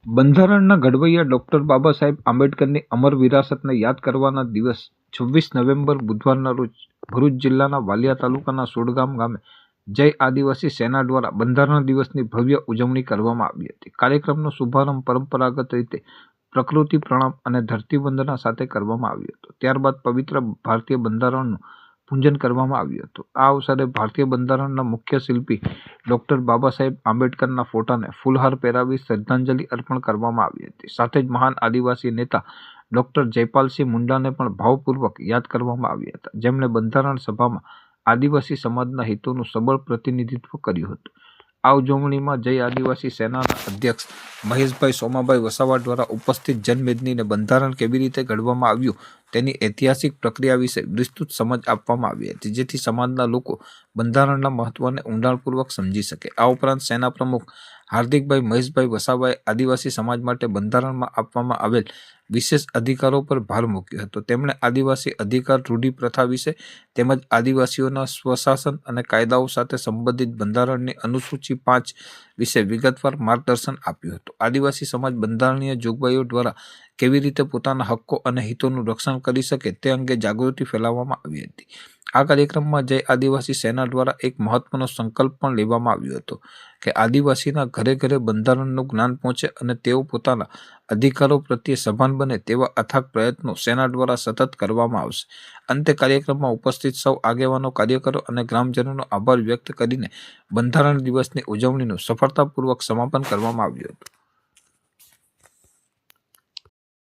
બંધારણના ઘડવૈયા ડોક્ટર બાબા સાહેબ આંબેડકરની અમર વિરાસતને યાદ કરવાના દિવસ 26 નવેમ્બર બુધવારના રોજ ભરૂચ જિલ્લાના વાલિયા તાલુકાના સોડગામ ગામે જય આદિવાસી સેના દ્વારા બંધારણ દિવસની ભવ્ય ઉજવણી કરવામાં આવી હતી. કાર્યક્રમનો શુભારંભ પરંપરાગત રીતે પ્રકૃતિ પ્રણામ અને ધરતી વંદના સાથે કરવામાં આવ્યો હતો. ત્યારબાદ પવિત્ર ભારતીય બંધારણનું પૂજન કરવામાં આવ્યું હતું. આ અવસરે ભારતીય બંધારણના મુખ્ય શિલ્પી ડોક્ટર બાબા સાહેબ આંબેડકરના ફોટાને ફૂલહાર પહેરાવી શ્રદ્ધાંજલિ અર્પણ કરવામાં આવી હતી. સાથે જ મહાન આદિવાસી નેતા ડોક્ટર જયપાલસિંહ મુંડાને પણ ભાવપૂર્વક યાદ કરવામાં આવ્યા હતા, જેમણે બંધારણ સભામાં આદિવાસી સમાજના હિતોનું સબળ પ્રતિનિધિત્વ કર્યું હતું. આ ઉજવણીમાં જય આદિવાસી સેનાના અધ્યક્ષ મહેશભાઈ સોમાભાઈ વસાવા દ્વારા ઉપસ્થિત જનમેદનીને બંધારણ કેવી રીતે ઘડવામાં આવ્યું તેની ઐતિહાસિક પ્રક્રિયા વિશે વિસ્તૃત સમજ આપવામાં આવી હતી, જેથી સમાજના લોકો બંધારણના મહત્વને ઊંડાણપૂર્વક સમજી શકે. આ ઉપરાંત સેના પ્રમુખ હાર્દિકભાઈ મહેશભાઈ વસાવાએ આદિવાસી સમાજ માટે બંધારણમાં આપવામાં આવેલ વિશેષ અધિકારો પર ભાર મૂક્યો હતો. તેમણે આદિવાસી અધિકાર રૂઢિ પ્રથા વિશે તેમજ આદિવાસીઓના સ્વશાસન અને કાયદાઓ સાથે સંબંધિત બંધારણની અનુસૂચિ 5 વિશે વિગતવાર માર્ગદર્શન આપ્યું હતું. આદિવાસી સમાજ બંધારણીય જોગવાઈઓ દ્વારા કેવી રીતે પોતાના હક્કો અને હિતોનું રક્ષણ કરી શકે તે અંગે જાગૃતિ ફેલાવવામાં આવી હતી. આ કાર્યક્રમમાં જય આદિવાસી સેના દ્વારા એક મહત્વનો સંકલ્પ પણ લેવામાં આવ્યો હતો કે આદિવાસીના ઘરે ઘરે બંધારણનું જ્ઞાન પહોંચે અને તેઓ પોતાના અધિકારો પ્રત્યે સભાન બને તેવા અથાગ પ્રયત્નો સેના દ્વારા સતત કરવામાં આવશે. અંતે કાર્યક્રમમાં ઉપસ્થિત સૌ આગેવાનો, કાર્યકરો અને ગ્રામજનોનો આભાર વ્યક્ત કરીને બંધારણ દિવસની ઉજવણીનું સફળતાપૂર્વક સમાપન કરવામાં આવ્યું હતું.